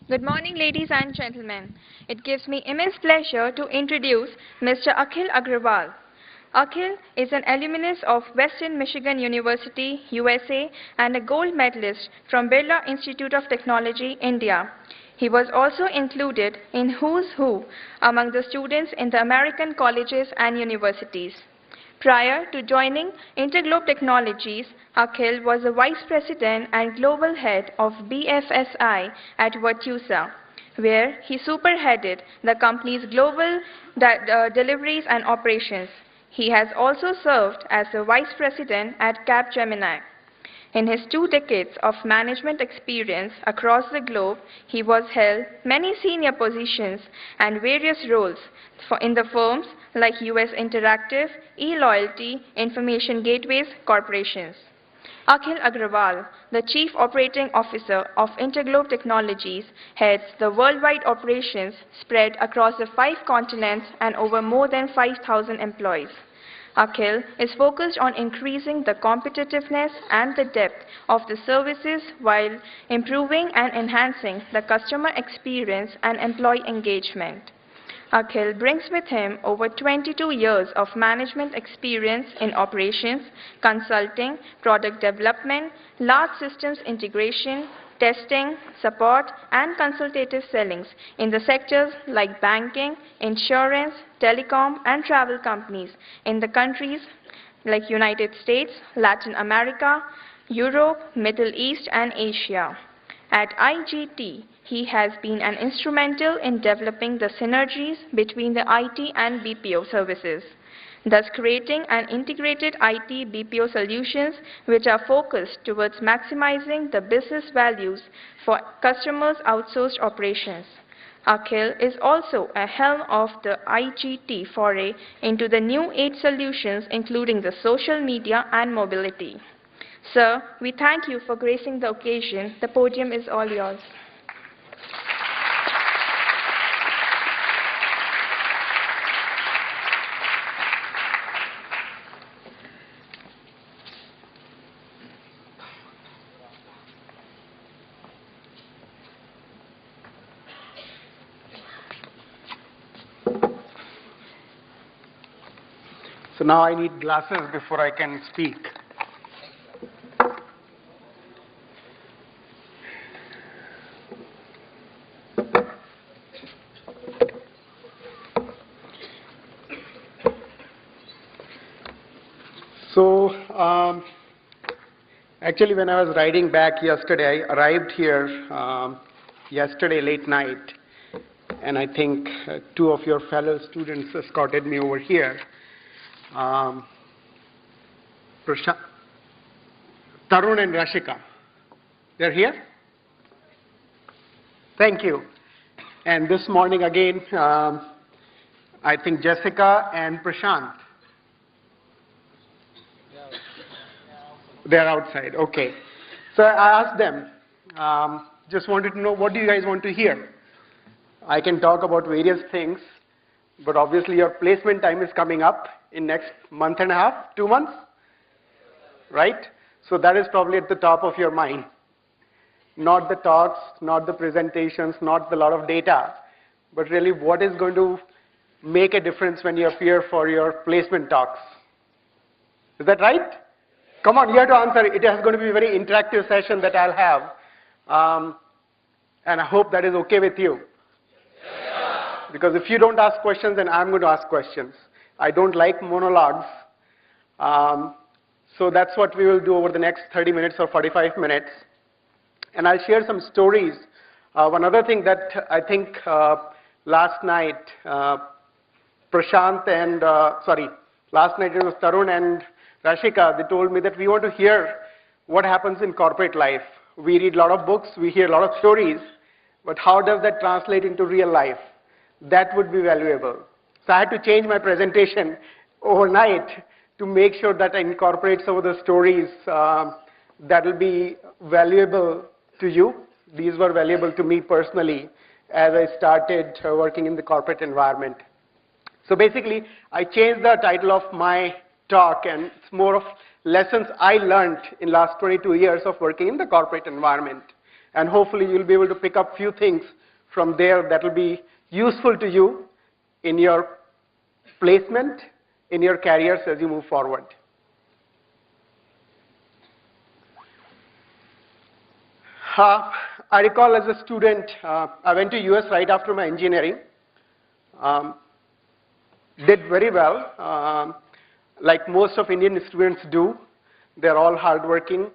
Good morning, ladies and gentlemen. It gives me immense pleasure to introduce Mr. Akhil Agarwal. Akhil is an alumnus of Western Michigan University, USA, and a gold medalist from Birla Institute of Technology, India. He was also included in Who's Who among the students in the American colleges and universities. Prior to joining Interglobe Technologies, Akhil was the Vice President and Global Head of BFSI at Virtusa, where he spearheaded the company's global deliveries and operations. He has also served as the Vice President at Capgemini. In his 2 decades of management experience across the globe, he was held many senior positions and various roles in the firms like US Interactive, eLoyalty, Information Gateways Corporations. Akhil Agarwal, the Chief Operating Officer of Interglobe Technologies, heads the worldwide operations spread across the 5 continents and over more than 5,000 employees. Akhil is focused on increasing the competitiveness and the depth of the services while improving and enhancing the customer experience and employee engagement. Akhil brings with him over 22 years of management experience in operations, consulting, product development, large systems integration, testing, support, and consultative sellings in the sectors like banking, insurance, telecom, and travel companies in the countries like United States, Latin America, Europe, Middle East, and Asia. At IGT, he has been an instrumental in developing the synergies between the IT and BPO services, thus creating an integrated IT BPO solutions which are focused towards maximizing the business values for customers' outsourced operations. Akhil is also a helm of the IGT foray into the new age solutions including the social media and mobility. Sir, we thank you for gracing the occasion. The podium is all yours. So now I need glasses before I can speak. So actually when I was riding back yesterday, I arrived here yesterday late night, and I think 2 of your fellow students escorted me over here. Tarun and Rashika, they're here? Thank you. And this morning again, I think Jessica and Prashant. They're outside, okay. So I asked them, just wanted to know, what do you guys want to hear? I can talk about various things, but obviously your placement time is coming up in next month and a half, 2 months, right? So that is probably at the top of your mind. Not the talks, not the presentations, not the lot of data, but really what is going to make a difference when you appear for your placement talks. Is that right? Come on, you have to answer. It is going to be a very interactive session that I'll have. And I hope that is okay with you. Because if you don't ask questions, then I'm going to ask questions. I don't like monologues. So that's what we will do over the next 30 minutes or 45 minutes. And I'll share some stories. One other thing that I think last night, Prashant and, last night it was Tarun and Rashika, they told me that we want to hear what happens in corporate life. We read a lot of books, we hear a lot of stories, but how does that translate into real life? That would be valuable. So I had to change my presentation overnight to make sure that I incorporate some of the stories that will be valuable to you. These were valuable to me personally as I started working in the corporate environment. So basically, I changed the title of my talk, and it's more of lessons I learned in last 22 years of working in the corporate environment. and hopefully you'll be able to pick up few things from there that will be useful to you in your placement, in your careers as you move forward. I recall as a student, I went to US right after my engineering. Did very well, like most of Indian students do. They're all hardworking,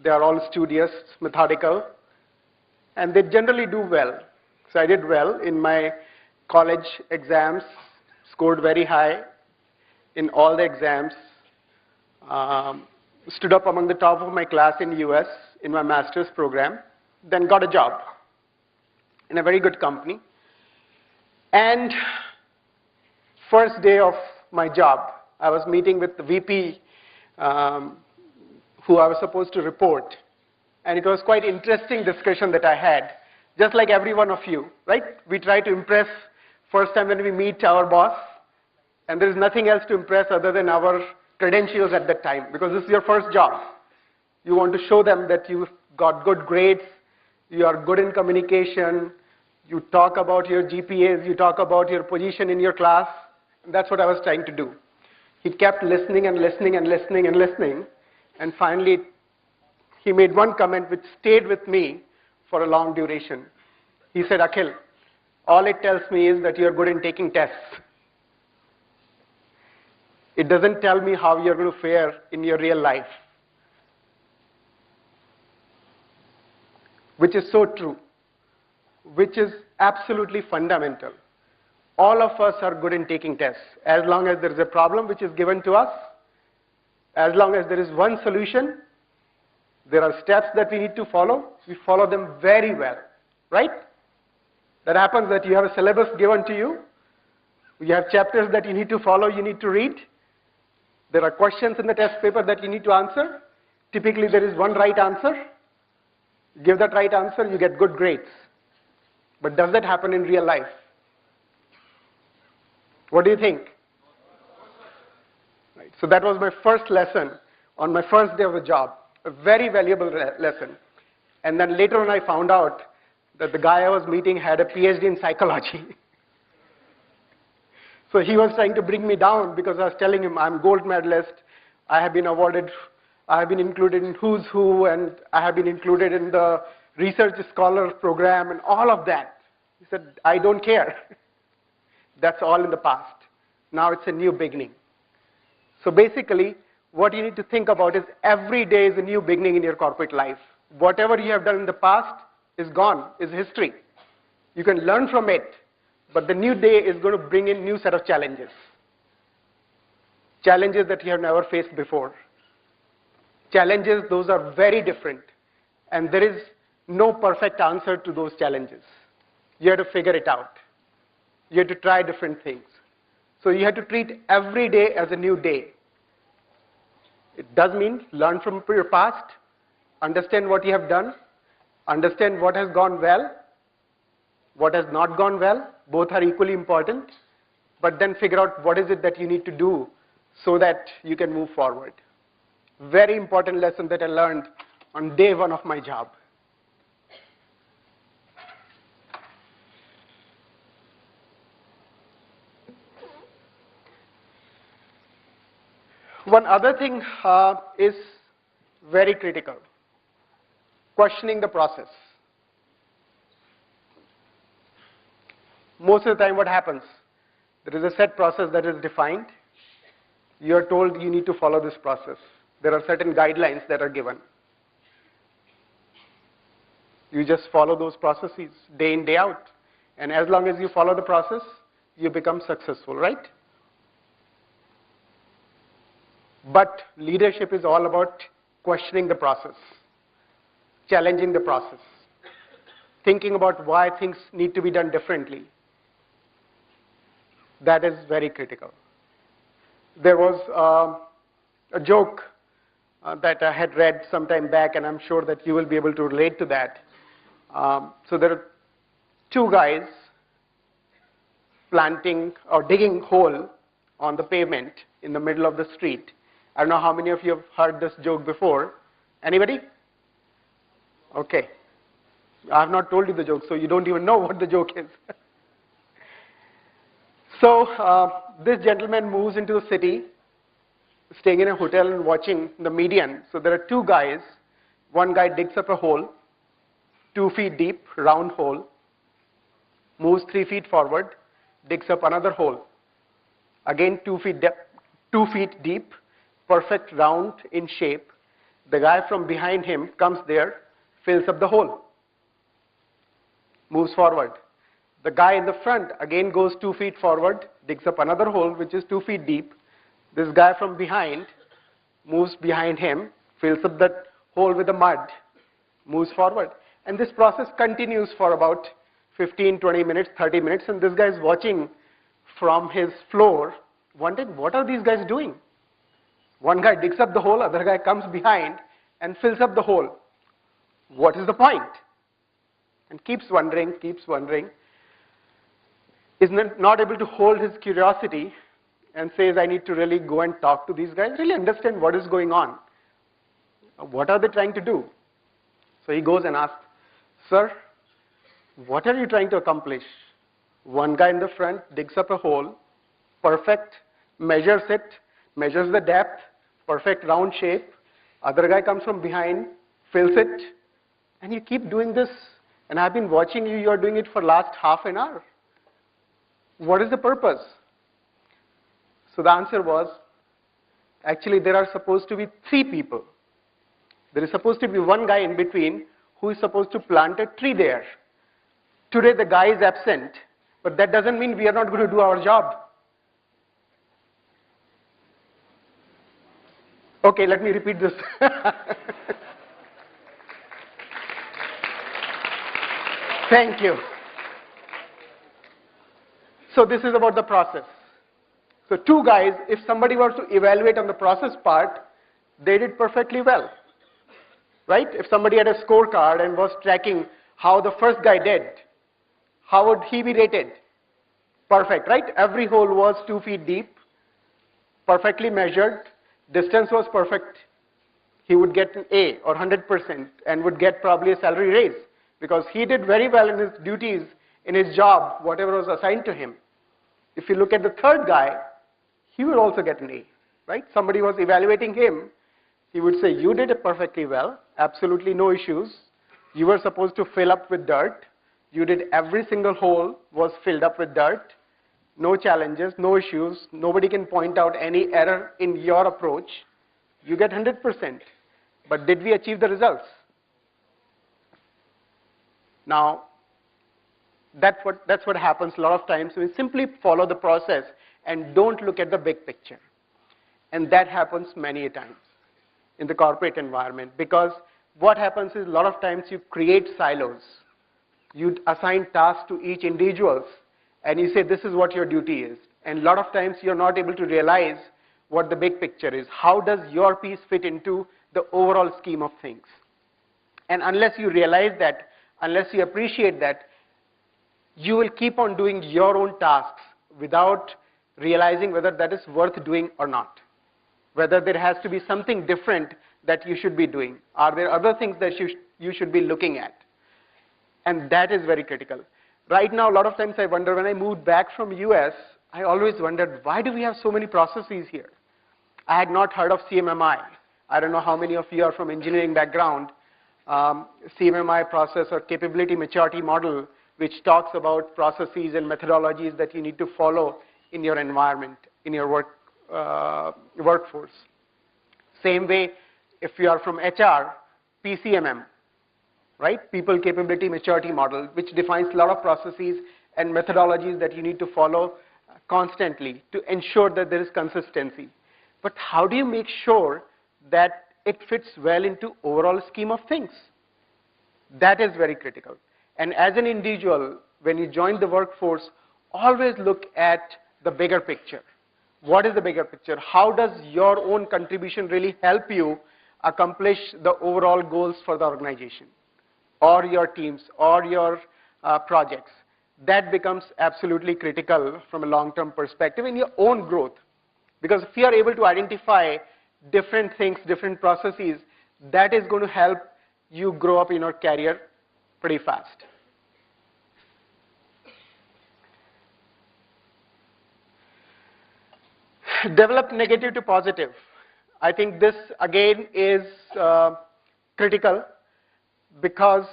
they're all studious, methodical, and they generally do well. So I did well in my college exams, scored very high in all the exams, stood up among the top of my class in US in my master's program, then got a job in a very good company. And first day of my job, I was meeting with the VP who I was supposed to report. And it was quite interesting discussion that I had, just like every one of you, right? We try to impress first time when we meet our boss, and there is nothing else to impress other than our credentials at that time, because this is your first job. You want to show them that you've got good grades, you are good in communication, you talk about your GPAs, you talk about your position in your class. And that's what I was trying to do. He kept listening and listening and listening and listening, and finally he made one comment which stayed with me for a long duration. He said, Akhil, all it tells me is that you're good in taking tests. It doesn't tell me how you're going to fare in your real life. Which is so true, which is absolutely fundamental. All of us are good in taking tests. As long as there is a problem which is given to us, as long as there is one solution, there are steps that we need to follow. We follow them very well, right? That happens that you have a syllabus given to you. You have chapters that you need to follow, you need to read. There are questions in the test paper that you need to answer. Typically, there is one right answer. Give that right answer, you get good grades. But does that happen in real life? What do you think? Right. So that was my first lesson on my first day of the job. A very valuable lesson. And then later on I found out that the guy I was meeting had a PhD in psychology. So he was trying to bring me down because I was telling him I'm gold medalist, I have been awarded, I have been included in Who's Who, and I have been included in the Research Scholar program and all of that. He said, I don't care. That's all in the past. Now it's a new beginning. So basically, what you need to think about is every day is a new beginning in your corporate life. Whatever you have done in the past is gone, is history. You can learn from it, but the new day is going to bring in new set of challenges. Challenges that you have never faced before. Challenges, those are very different. And there is no perfect answer to those challenges. You have to figure it out. You have to try different things. So you have to treat every day as a new day. It does mean learn from your past, understand what you have done, understand what has gone well, what has not gone well. Both are equally important. But then figure out what is it that you need to do so that you can move forward. Very important lesson that I learned on day one of my job. One other thing is very critical. Questioning the process. Most of the time what happens? There is a set process that is defined. You are told you need to follow this process. There are certain guidelines that are given. You just follow those processes day in, day out. And as long as you follow the process, you become successful, right? But leadership is all about questioning the process, challenging the process, thinking about why things need to be done differently. That is very critical. There was a joke that I had read some time back, and I'm sure that you will be able to relate to that. So there are two guys planting or digging a hole on the pavement in the middle of the street. I don't know how many of you have heard this joke before. Anybody? Okay. I have not told you the joke, so you don't even know what the joke is. So this gentleman moves into the city, staying in a hotel and watching the median. So there are two guys. One guy digs up a hole, 2 feet deep, round hole, moves 3 feet forward, digs up another hole. Again 2 feet deep, perfect round in shape. The guy from behind him comes there, fills up the hole, moves forward. The guy in the front again goes 2 feet forward, digs up another hole which is 2 feet deep. This guy from behind moves behind him, fills up that hole with the mud, moves forward. And this process continues for about 15, 20 minutes, 30 minutes, and this guy is watching from his floor, wondering, what are these guys doing? One guy digs up the hole, other guy comes behind and fills up the hole. What is the point? And keeps wondering, is not able to hold his curiosity and says, I need to really go and talk to these guys, really understand what is going on. What are they trying to do? So he goes and asks, sir, what are you trying to accomplish? One guy in the front digs up a hole, perfect, measures it, measures the depth, perfect round shape. Other guy comes from behind, fills it, and you keep doing this. And I've been watching you, you're doing it for last half an hour. What is the purpose? So the answer was, actually there are supposed to be 3 people. There is supposed to be one guy in between who is supposed to plant a tree there. Today the guy is absent, but that doesn't mean we are not going to do our job. Okay, let me repeat this. Thank you. So this is about the process. So 2 guys, if somebody were to evaluate on the process part, they did perfectly well. Right? If somebody had a scorecard and was tracking how the first guy did, how would he be rated? Perfect, right? Every hole was 2 feet deep, perfectly measured, distance was perfect. He would get an A or 100% and would get probably a salary raise because he did very well in his duties, in his job, whatever was assigned to him. If you look at the third guy, he would also get an A, right? Somebody was evaluating him. He would say, you did it perfectly well, absolutely no issues. You were supposed to fill up with dirt. You did every single hole was filled up with dirt. No challenges, no issues. Nobody can point out any error in your approach. You get 100%. But did we achieve the results? Now, that's what happens a lot of times. We simply follow the process and don't look at the big picture. And that happens many a times in the corporate environment, because what happens is a lot of times you create silos. You assign tasks to each individual and you say this is what your duty is. And a lot of times you're not able to realize what the big picture is. How does your piece fit into the overall scheme of things? And unless you realize that, unless you appreciate that, you will keep on doing your own tasks without realizing whether that is worth doing or not. Whether there has to be something different that you should be doing. Are there other things that you should be looking at? And that is very critical. Right now, a lot of times I wonder, when I moved back from US, I always wondered, why do we have so many processes here? I had not heard of CMMI. I don't know how many of you are from engineering background. CMMI process, or capability maturity model, which talks about processes and methodologies that you need to follow in your environment, in your workforce. Same way, if you are from HR, PCMM, right? People Capability Maturity Model, which defines a lot of processes and methodologies that you need to follow constantly to ensure that there is consistency. But how do you make sure that it fits well into overall scheme of things? That is very critical. And as an individual, when you join the workforce, always look at the bigger picture. What is the bigger picture? How does your own contribution really help you accomplish the overall goals for the organization, or your teams, or your projects? That becomes absolutely critical from a long-term perspective in your own growth. Because if you are able to identify different things, different processes, that is going to help you grow up in your career pretty fast. Develop negative to positive. I think this again is critical, because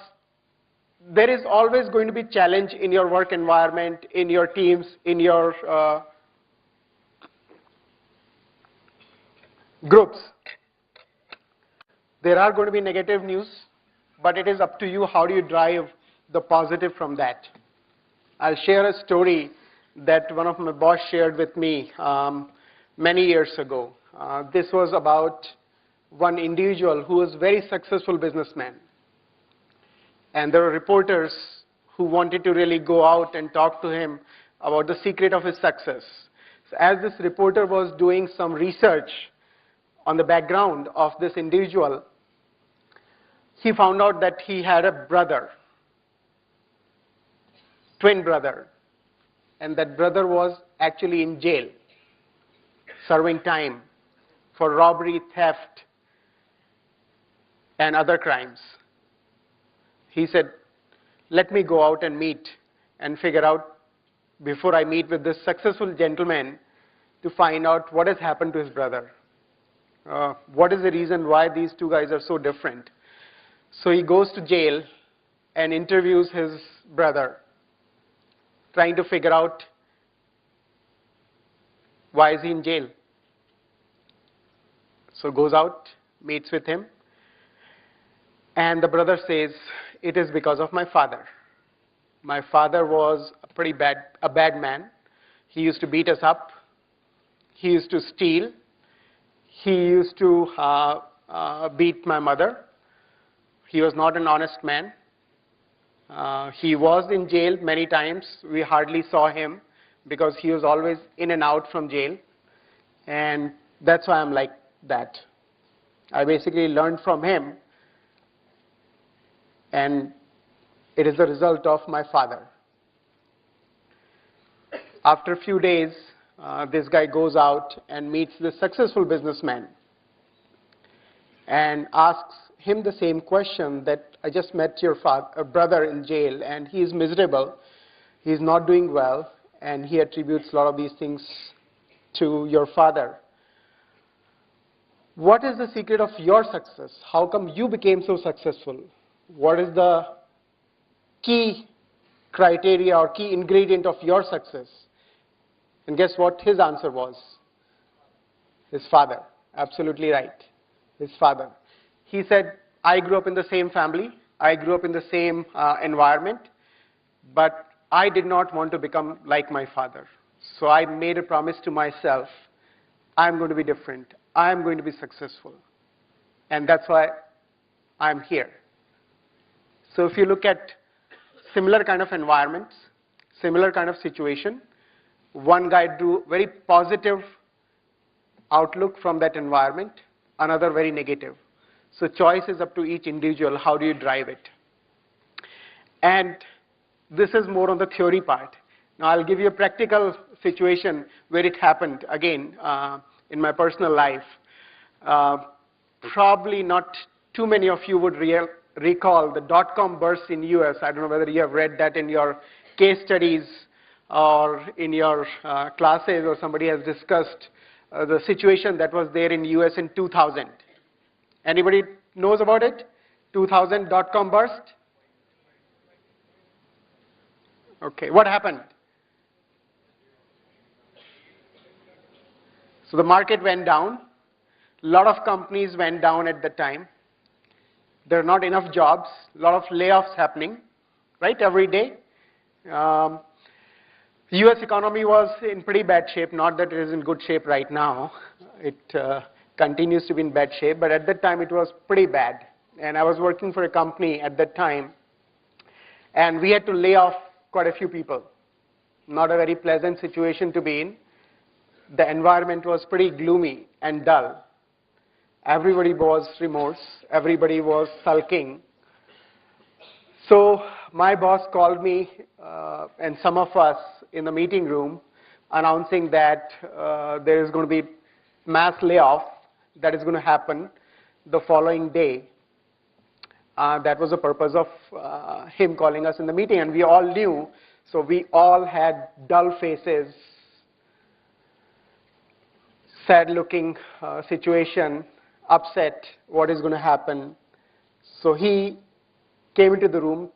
there is always going to be challenge in your work environment, in your teams, in your groups. There are going to be negative news, but it is up to you how do you drive the positive from that. I'll share a story that one of my boss shared with me many years ago. This was about one individual who was a very successful businessman. And there were reporters who wanted to really go out and talk to him about the secret of his success. So as this reporter was doing some research on the background of this individual, he found out that he had a brother, twin brother, and that brother was actually in jail, serving time for robbery, theft, and other crimes. He said, let me go out and meet and figure out, before I meet with this successful gentleman, to find out what has happened to his brother. What is the reason why these two guys are so different? So he goes to jail and interviews his brother, trying to figure out why is he in jail. So goes out, meets with him, and the brother says, it is because of my father. My father was a bad man. He used to beat us up. He used to steal. He used to beat my mother. He was not an honest man. He was in jail many times. We hardly saw him because he was always in and out from jail. And that's why I'm like that. I basically learned from him, and it is the result of my father. After a few days, this guy goes out and meets this successful businessman and asks him the same question, that I just met your brother in jail and he is miserable, he is not doing well, and he attributes a lot of these things to your father. What is the secret of your success? How come you became so successful? What is the key criteria or key ingredient of your success? And guess what his answer was? His father. Absolutely right. His father. He said, I grew up in the same family. I grew up in the same environment. But I did not want to become like my father. So I made a promise to myself, I'm going to be different. I'm going to be successful. And that's why I'm here. So if you look at similar kind of environments, similar kind of situation, one guy drew very positive outlook from that environment, another very negative. So choice is up to each individual. How do you drive it? And this is more on the theory part. Now I'll give you a practical situation where it happened again in my personal life. Probably not too many of you would recall the dot-com burst in US. I don't know whether you have read that in your case studies or in your classes, or somebody has discussed the situation that was there in US in 2000. Anybody knows about it? 2000 dot-com burst? Okay, what happened? So the market went down. A lot of companies went down at the time. There are not enough jobs. A lot of layoffs happening, right, every day. US economy was in pretty bad shape. Not that it is in good shape right now. It continues to be in bad shape, but at that time it was pretty bad. And I was working for a company at that time, and we had to lay off quite a few people. Not a very pleasant situation to be in. The environment was pretty gloomy and dull. Everybody was remorse. Everybody was sulking. So my boss called me and some of us in the meeting room announcing that there is going to be mass layoff that is going to happen the following day. That was the purpose of him calling us in the meeting, and we all knew. So we all had dull faces, sad-looking situation, upset, what is going to happen. So he came into the room,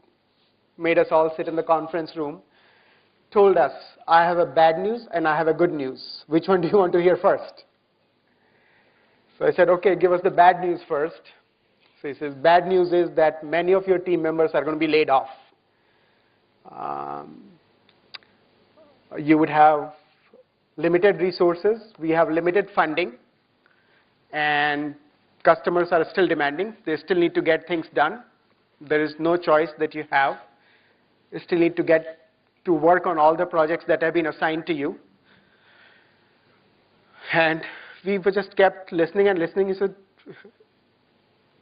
made us all sit in the conference room, told us, I have a bad news and I have a good news. Which one do you want to hear first? So I said, okay, give us the bad news first. So he says, bad news is that many of your team members are going to be laid off. You would have limited resources, we have limited funding, and customers are still demanding. They still need to get things done. There is no choice that you have. You still need to get to work on all the projects that have been assigned to you. And we just kept listening and listening. He said,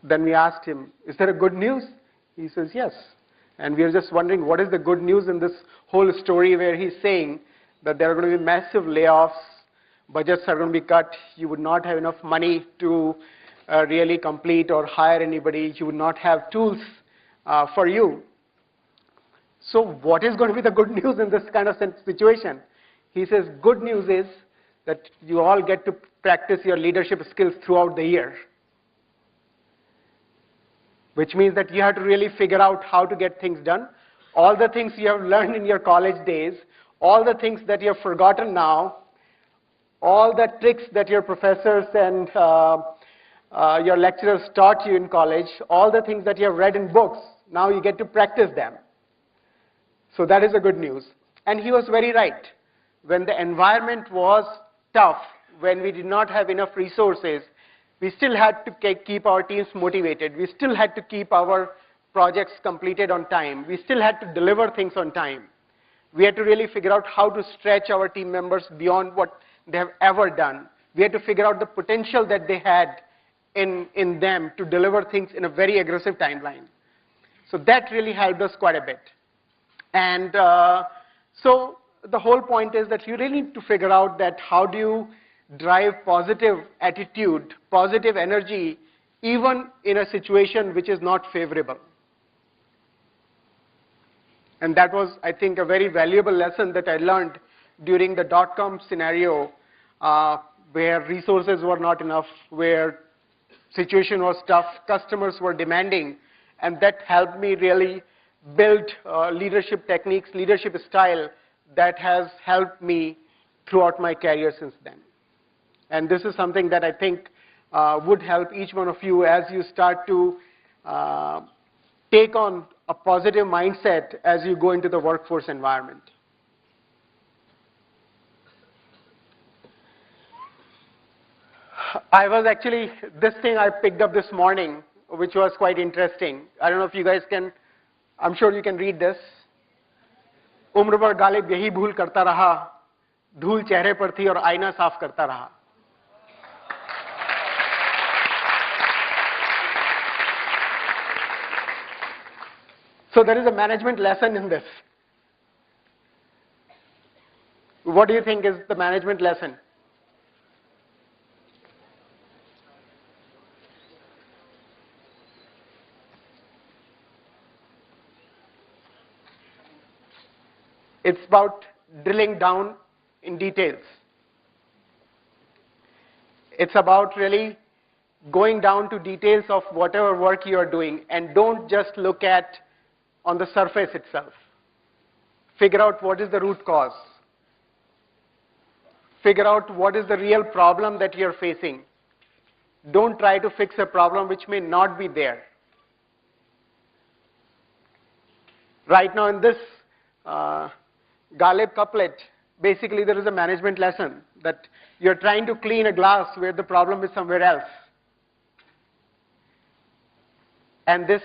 then we asked him, is there a good news? He says, yes. And we are just wondering, what is the good news in this whole story where he's saying that there are going to be massive layoffs, budgets are going to be cut, you would not have enough money to really complete or hire anybody, you would not have tools for you. So what is going to be the good news in this kind of situation? He says, good news is that you all get to practice your leadership skills throughout the year. Which means that you have to really figure out how to get things done. All the things you have learned in your college days, all the things that you have forgotten now, all the tricks that your professors and your lecturers taught you in college, all the things that you have read in books, now you get to practice them. So that is the good news. And he was very right. When the environment was tough, when we did not have enough resources, we still had to keep our teams motivated. We still had to keep our projects completed on time. We still had to deliver things on time. We had to really figure out how to stretch our team members beyond what they have ever done. We had to figure out the potential that they had in them to deliver things in a very aggressive timeline. So that really helped us quite a bit. And so the whole point is that you really need to figure out that how do you drive positive attitude, positive energy, even in a situation which is not favorable. And that was, I think, a very valuable lesson that I learned during the dot-com scenario where resources were not enough, where situation was tough, customers were demanding, and that helped me really build leadership techniques, leadership style that has helped me throughout my career since then. And this is something that I think would help each one of you as you start to take on a positive mindset as you go into the workforce environment. I was actually, this thing I picked up this morning, which was quite interesting. I don't know if you guys can, I'm sure you can read this. उम्र भर गालिब यही भूल करता रहा, धूल चेहरे पर थी और आईना साफ करता रहा. So there is a management lesson in this. What do you think is the management lesson? It's about drilling down in details. It's about really going down to details of whatever work you are doing, and don't just look at on the surface itself. Figure out what is the root cause. Figure out what is the real problem that you're facing. Don't try to fix a problem which may not be there. Right now in this Galeb couplet, basically there is a management lesson that you're trying to clean a glass where the problem is somewhere else. And this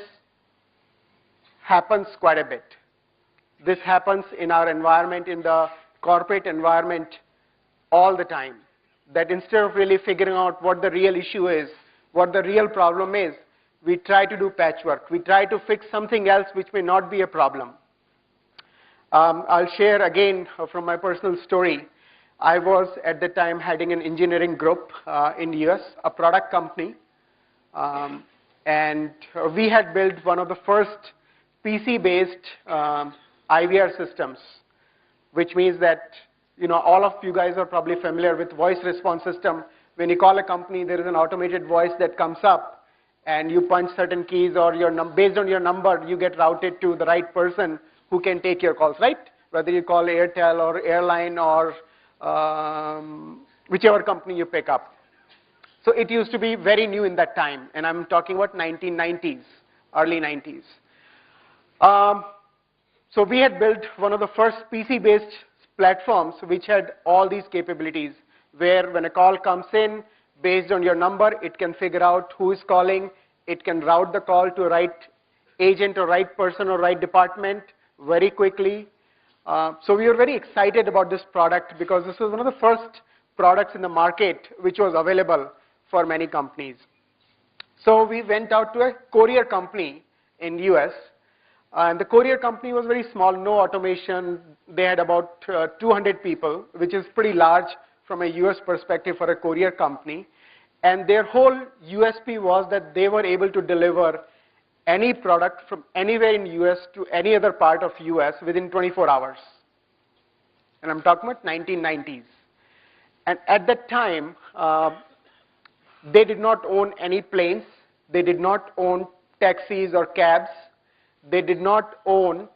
happens quite a bit. This happens in our environment, in the corporate environment, all the time. That instead of really figuring out what the real issue is, what the real problem is, we try to do patchwork. We try to fix something else which may not be a problem. I'll share again from my personal story. I was at the time heading an engineering group in the US, a product company. And we had built one of the first PC-based IVR systems, which means that all of you guys are probably familiar with voice response system. When you call a company, there is an automated voice that comes up, and you punch certain keys, or based on your number, you get routed to the right person who can take your calls, right? Whether you call Airtel or airline or whichever company you pick up. So it used to be very new in that time, and I'm talking about 1990s, early 90s. So we had built one of the first PC-based platforms which had all these capabilities, where when a call comes in, based on your number, it can figure out who is calling, it can route the call to a right agent or right person or right department very quickly. So we were very excited about this product because this was one of the first products in the market which was available for many companies. So we went out to a courier company in US, and the courier company was very small, no automation. They had about 200 people, which is pretty large from a US perspective for a courier company. And their whole USP was that they were able to deliver any product from anywhere in US to any other part of US within 24 hours. And I'm talking about 1990s. And at that time, they did not own any planes. They did not own taxis or cabs. They did not own,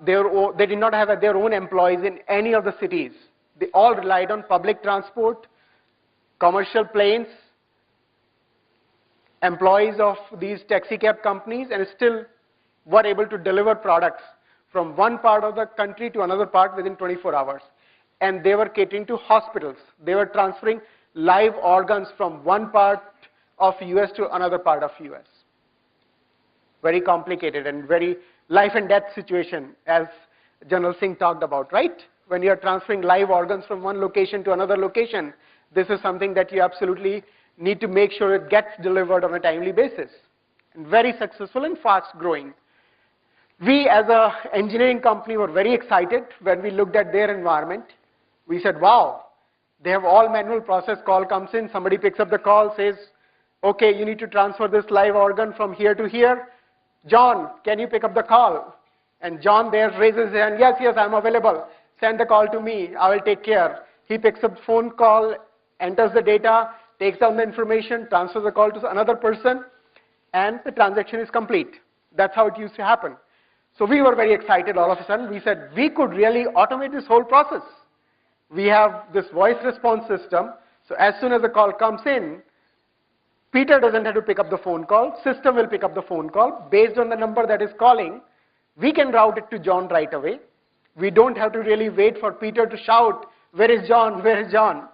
they did not have their own employees in any of the cities. They all relied on public transport, commercial planes, employees of these taxi cab companies, and still were able to deliver products from one part of the country to another part within 24 hours. And they were catering to hospitals. They were transferring live organs from one part of US to another part of US. Very complicated and very life and death situation, as General Singh talked about, right? When you are transferring live organs from one location to another location, this is something that you absolutely need to make sure it gets delivered on a timely basis. And very successful and fast growing. We as an engineering company were very excited when we looked at their environment. We said, wow, they have all manual process. Call comes in, somebody picks up the call, says, okay, you need to transfer this live organ from here to here. John, can you pick up the call? And John there raises his hand, yes, I'm available. Send the call to me, I will take care. He picks up the phone call, enters the data, takes down the information, transfers the call to another person, and the transaction is complete. That's how it used to happen. So we were very excited all of a sudden. We said, we could really automate this whole process. We have this voice response system, so as soon as the call comes in, Peter doesn't have to pick up the phone call, system will pick up the phone call. Based on the number that is calling, we can route it to John right away. We don't have to really wait for Peter to shout, where is John, where is John?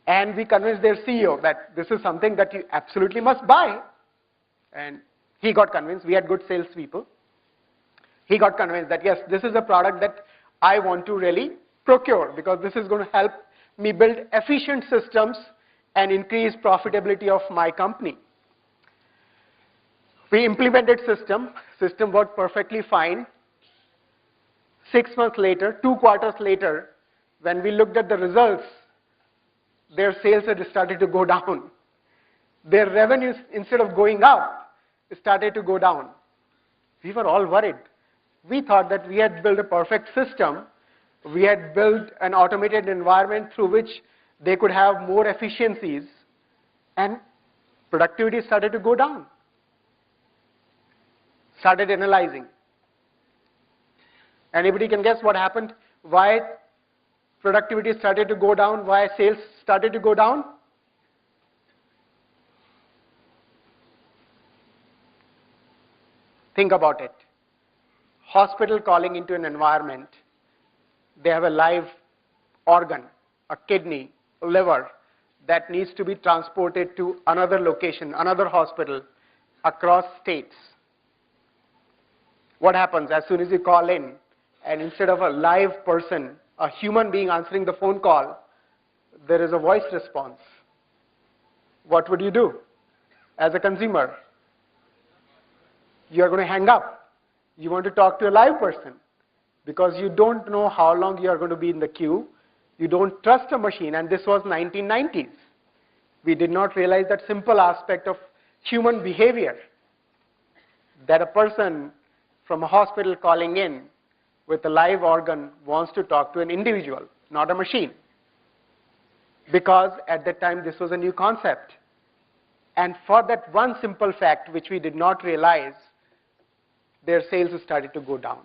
And we convinced their CEO that this is something that you absolutely must buy. And he got convinced. We had good salespeople. He got convinced that yes, this is a product that I want to really procure because this is going to help me build efficient systems and increase profitability of my company. We implemented system worked perfectly fine. 6 months later, 2 quarters later, when we looked at the results, their sales had started to go down. Their revenues, instead of going up, started to go down. We were all worried. We thought that we had built a perfect system. We had built an automated environment through which they could have more efficiencies, and productivity started to go down. Started analyzing. Anybody can guess what happened? Why productivity started to go down? Why sales started to go down? Think about it. Hospital calling into an environment. They have a live organ, a kidney, a liver, that needs to be transported to another location, another hospital, across states. What happens as soon as you call in, and instead of a live person, a human being answering the phone call, there is a voice response? What would you do as a consumer? You are going to hang up. You want to talk to a live person because you don't know how long you are going to be in the queue. You don't trust a machine, and this was 1990s. We did not realize that simple aspect of human behavior, that a person from a hospital calling in with a live organ wants to talk to an individual, not a machine. Because at that time this was a new concept. And for that one simple fact which we did not realize, their sales started to go down.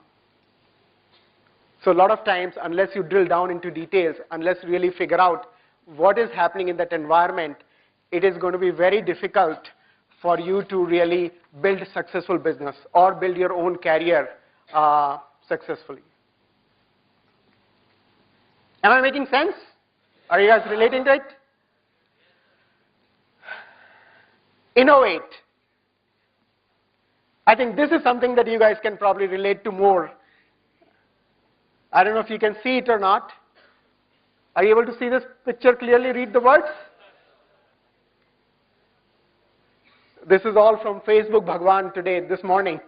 So a lot of times, unless you drill down into details, unless you really figure out what is happening in that environment, it is going to be very difficult for you to really build a successful business or build your own career successfully. Am I making sense? Are you guys relating to it? Innovate. I think this is something that you guys can probably relate to more. I don't know if you can see it or not. Are you able to see this picture clearly? Read the words? This is all from Facebook Bhagwan today, this morning.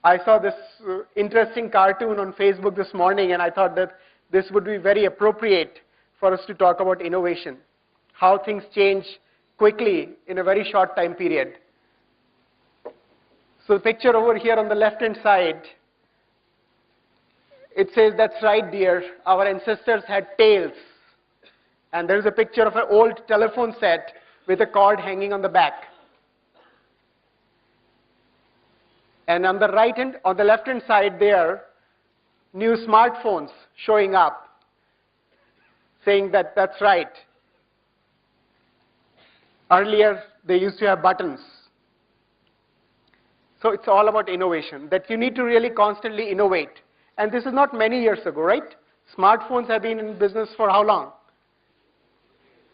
I saw this interesting cartoon on Facebook this morning, and I thought that this would be very appropriate for us to talk about innovation, how things change quickly in a very short time period. So the picture over here on the left-hand side, it says, "That's right, dear, our ancestors had tails." And there's a picture of an old telephone set with a cord hanging on the back. And on the left-hand side there, new smartphones showing up, saying that that's right. Earlier, they used to have buttons. So it's all about innovation, that you need to really constantly innovate. And this is not many years ago, right? Smartphones have been in business for how long?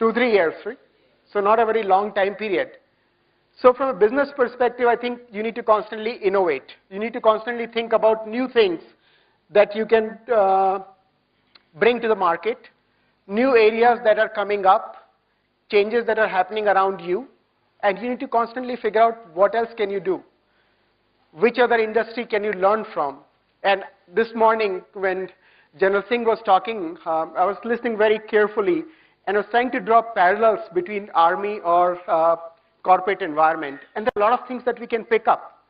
2-3 years, right? So not a very long time period. So from a business perspective, I think you need to constantly innovate. You need to constantly think about new things that you can bring to the market, new areas that are coming up, changes that are happening around you, and you need to constantly figure out what else can you do. Which other industry can you learn from? And this morning when General Singh was talking, I was listening very carefully and I was trying to draw parallels between army or corporate environment. And there are a lot of things that we can pick up.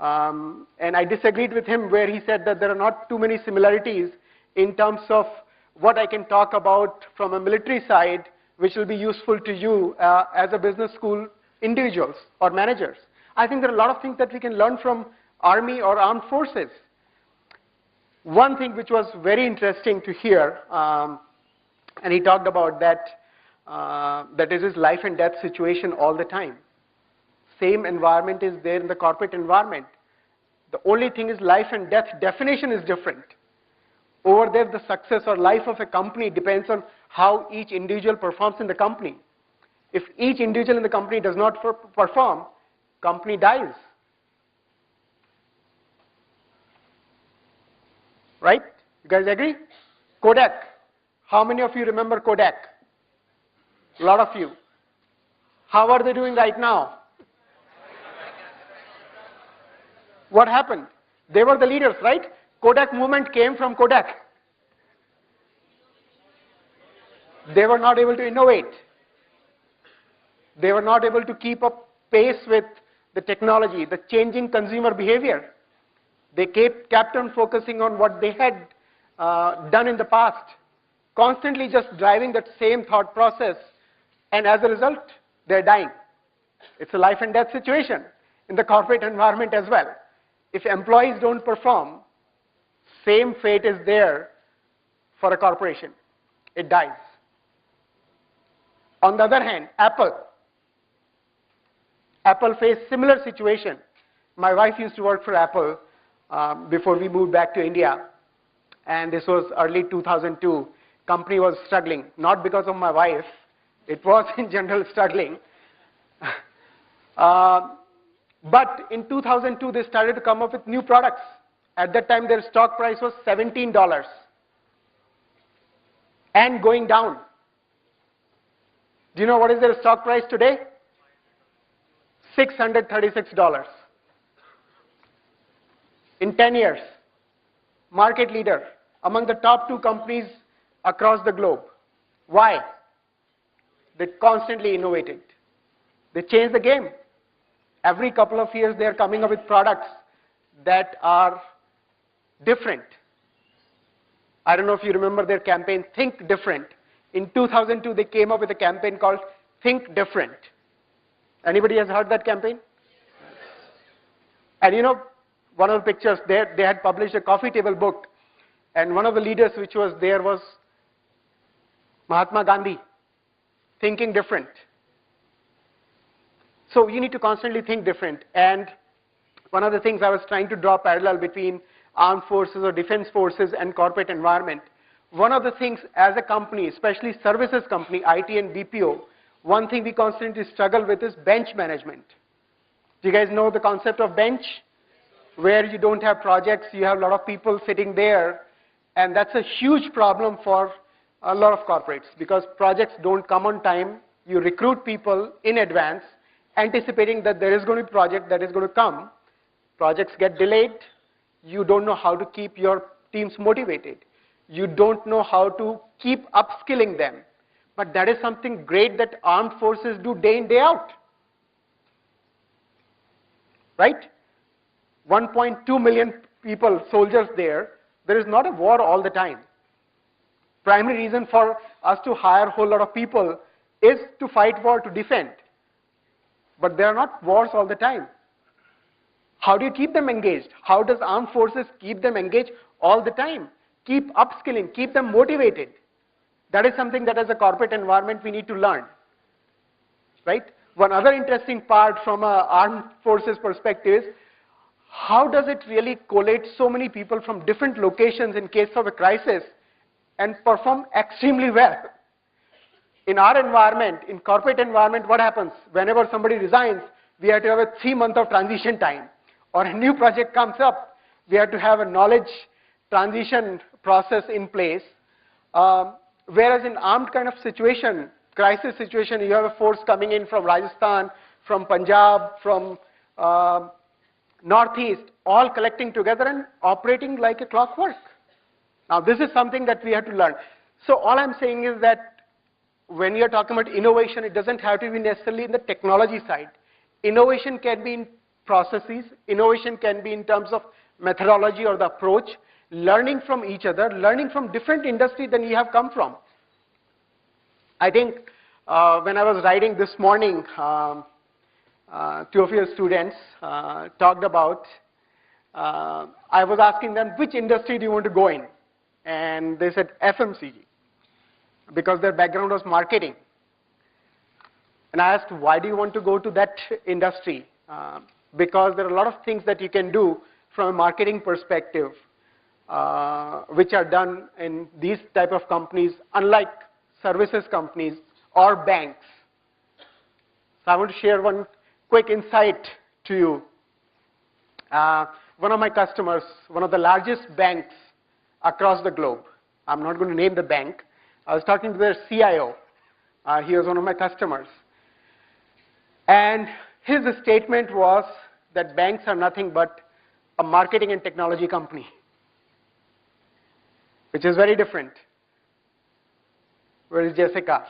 And I disagreed with him where he said that there are not too many similarities in terms of what I can talk about from a military side, which will be useful to you as a business school individuals or managers. I think there are a lot of things that we can learn from army or armed forces. One thing which was very interesting to hear, and he talked about that, that is his life and death situation all the time. Same environment is there in the corporate environment. The only thing is life and death definition is different. Over there, the success or life of a company depends on how each individual performs in the company. If each individual in the company does not perform, company dies. Right? You guys agree? Kodak. How many of you remember Kodak? A lot of you. How are they doing right now? What happened? They were the leaders, right? Kodak movement came from Kodak. They were not able to innovate. They were not able to keep up pace with the technology, the changing consumer behavior. They kept on focusing on what they had done in the past, constantly just driving that same thought process, and as a result, they're dying. It's a life and death situation in the corporate environment as well. If employees don't perform, same fate is there for a corporation. It dies. On the other hand, Apple faced similar situation. My wife used to work for Apple before we moved back to India, and this was early 2002. Company was struggling, not because of my wife, it was in general struggling. But in 2002, they started to come up with new products. At that time, their stock price was $17 and going down. Do you know what is their stock price today? $636. In 10 years, market leader among the top 2 companies across the globe. Why? They constantly innovated. They changed the game. Every couple of years, they're coming up with products that are different. I don't know if you remember their campaign, Think Different. In 2002, they came up with a campaign called Think Different. Anybody has heard that campaign? And you know, one of the pictures, they had published a coffee table book, and one of the leaders which was there was Mahatma Gandhi, thinking different. So you need to constantly think different. And one of the things I was trying to draw parallel between armed forces or defense forces and corporate environment. One of the things as a company, especially services company, IT and BPO, one thing we constantly struggle with is bench management. Do you guys know the concept of bench? Where you don't have projects, you have a lot of people sitting there, and that's a huge problem for a lot of corporates because projects don't come on time. You recruit people in advance, anticipating that there is going to be a project that is going to come. Projects get delayed. You don't know how to keep your teams motivated. You don't know how to keep upskilling them. But that is something great that armed forces do day in, day out. Right? 1.2 million people, soldiers there. There is not a war all the time. Primary reason for us to hire a whole lot of people is to fight war, to defend. But there are not wars all the time. How do you keep them engaged? How does armed forces keep them engaged all the time? Keep upskilling, keep them motivated. That is something that as a corporate environment we need to learn. Right? One other interesting part from an armed forces perspective is how does it really collate so many people from different locations in case of a crisis and perform extremely well? In our environment, in corporate environment, what happens? Whenever somebody resigns, we have to have a 3-month of transition time. Or a new project comes up, we have to have a knowledge transition process in place. Whereas in armed kind of situation, crisis situation, you have a force coming in from Rajasthan, from Punjab, from Northeast, all collecting together and operating like a clockwork. Now this is something that we have to learn. So all I'm saying is that when you're talking about innovation, it doesn't have to be necessarily in the technology side. Innovation can be in processes, innovation can be in terms of methodology or the approach, learning from each other, learning from different industries than you have come from. I think when I was writing this morning, 2 of your students talked about, I was asking them, which industry do you want to go in? And they said FMCG, because their background was marketing. And I asked, why do you want to go to that industry? Because there are a lot of things that you can do from a marketing perspective, which are done in these type of companies, unlike services companies or banks. So I want to share one quick insight to you. One of my customers, one of the largest banks across the globe, I'm not going to name the bank, I was talking to their CIO. He was one of my customers. And his statement was that banks are nothing but a marketing and technology company, which is very different. Where is Jessica?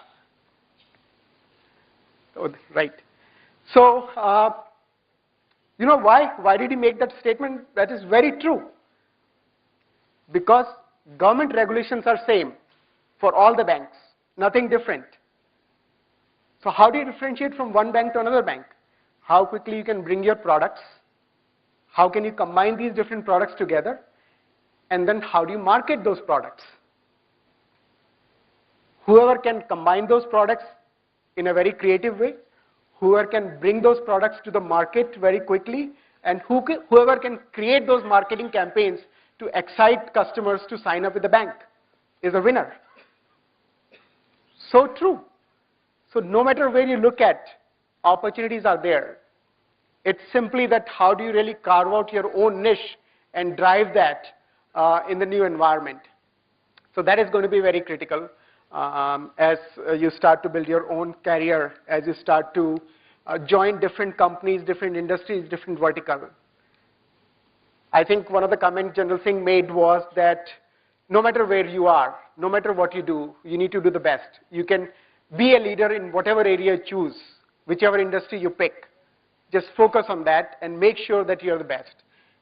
Oh, right. So, you know why? Why did he make that statement? That is very true. Because government regulations are same for all the banks, nothing different. So how do you differentiate from one bank to another bank? How quickly you can bring your products? How can you combine these different products together? And then how do you market those products? Whoever can combine those products in a very creative way, whoever can bring those products to the market very quickly, and whoever can create those marketing campaigns to excite customers to sign up with the bank is a winner. So true. So no matter where you look at, opportunities are there. It's simply that how do you really carve out your own niche and drive that in the new environment. So that is going to be very critical as you start to build your own career, as you start to join different companies, different industries, different verticals. I think one of the comments General Singh made was that no matter where you are, no matter what you do, you need to do the best. You can Be a leader in whatever area you choose, whichever industry you pick. Just focus on that and make sure that you're the best.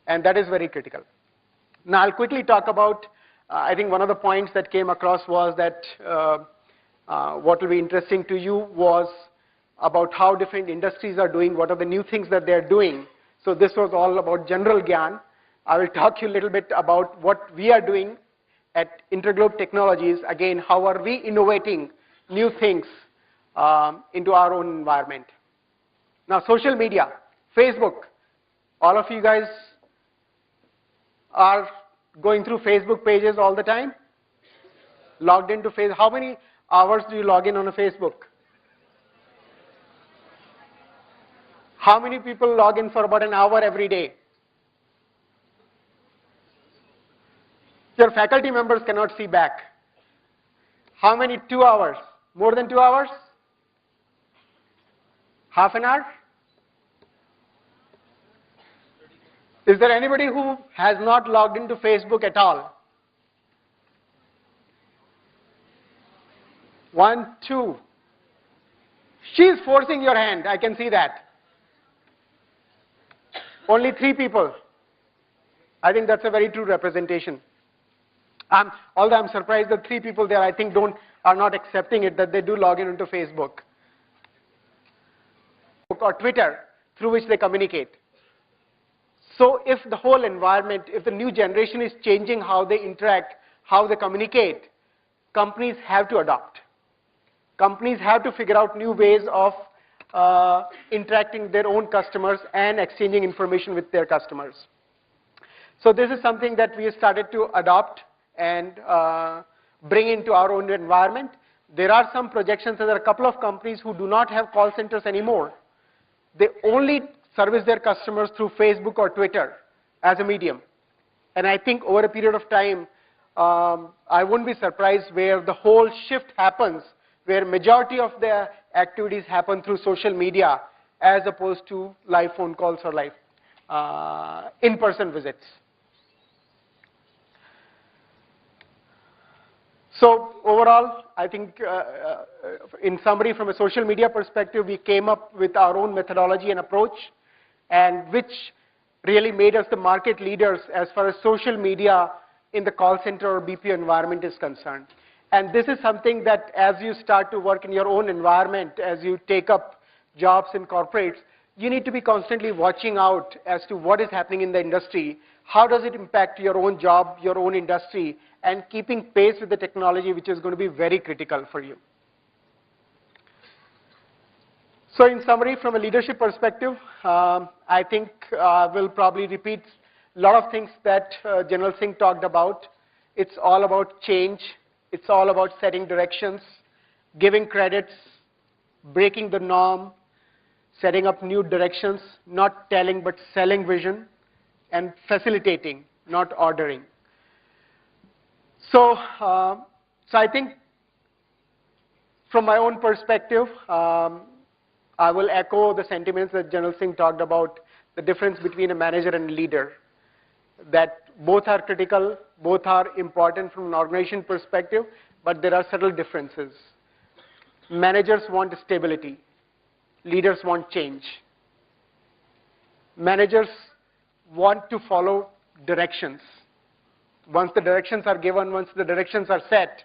And that is very critical. Now, I'll quickly talk about, I think one of the points that came across was that what will be interesting to you was about how different industries are doing, what are the new things that they're doing. So this was all about general gyan. I will talk to you a little bit about what we are doing at Interglobe Technologies. Again, how are we innovating new things into our own environment. Now, social media, Facebook. All of you guys are going through Facebook pages all the time? Logged into Facebook. How many hours do you log in on a Facebook? How many people log in for about an hour every day? Your faculty members cannot see back. How many? 2 hours? More than 2 hours? Half an hour? Is there anybody who has not logged into Facebook at all? 1, 2. She's forcing your hand, I can see that. Only 3 people. I think that's a very true representation. Although I'm surprised that 3 people there, I think are not accepting it, that they do log in into Facebook or Twitter, through which they communicate. So if the whole environment, if the new generation is changing how they interact, how they communicate, companies have to adopt. Companies have to figure out new ways of interacting with their own customers and exchanging information with their customers. So this is something that we have started to adopt and bring into our own environment. There are some projections that there are a couple of companies who do not have call centers anymore. They only service their customers through Facebook or Twitter as a medium. And I think over a period of time, I wouldn't be surprised where the whole shift happens, where majority of the activities happen through social media as opposed to live phone calls or live in-person visits. So overall, I think in summary, from a social media perspective, we came up with our own methodology and approach, and which really made us the market leaders as far as social media in the call center or BPO environment is concerned. And this is something that as you start to work in your own environment, as you take up jobs in corporates, you need to be constantly watching out as to what is happening in the industry, how does it impact your own job, your own industry, and keeping pace with the technology, which is going to be very critical for you. So in summary, from a leadership perspective, I think we'll probably repeat a lot of things that General Singh talked about. It's all about change. It's all about setting directions, giving credits, breaking the norm, setting up new directions, not telling but selling vision, and facilitating, not ordering. So, so I think from my own perspective, I will echo the sentiments that General Singh talked about, the difference between a manager and a leader, that both are critical, both are important from an organization perspective, but there are subtle differences. Managers want stability. Leaders want change. Managers want to follow directions. Once the directions are given, once the directions are set,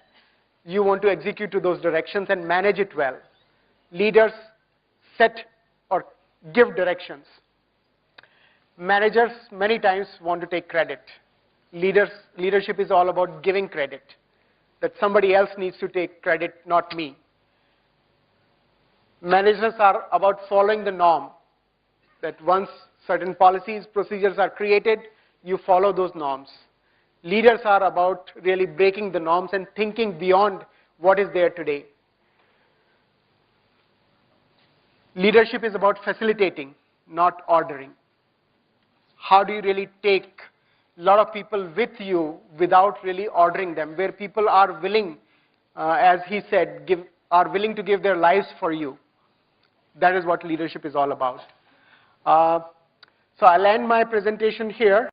you want to execute to those directions and manage it well. Leaders set or give directions. Managers many times want to take credit. Leadership is all about giving credit, that somebody else needs to take credit, not me. Managers are about following the norm, that once certain policies, procedures are created, you follow those norms. Leaders are about really breaking the norms and thinking beyond what is there today. Leadership is about facilitating, not ordering. How do you really take a lot of people with you without really ordering them, where people are willing, as he said, are willing to give their lives for you. That is what leadership is all about. So I'll end my presentation here.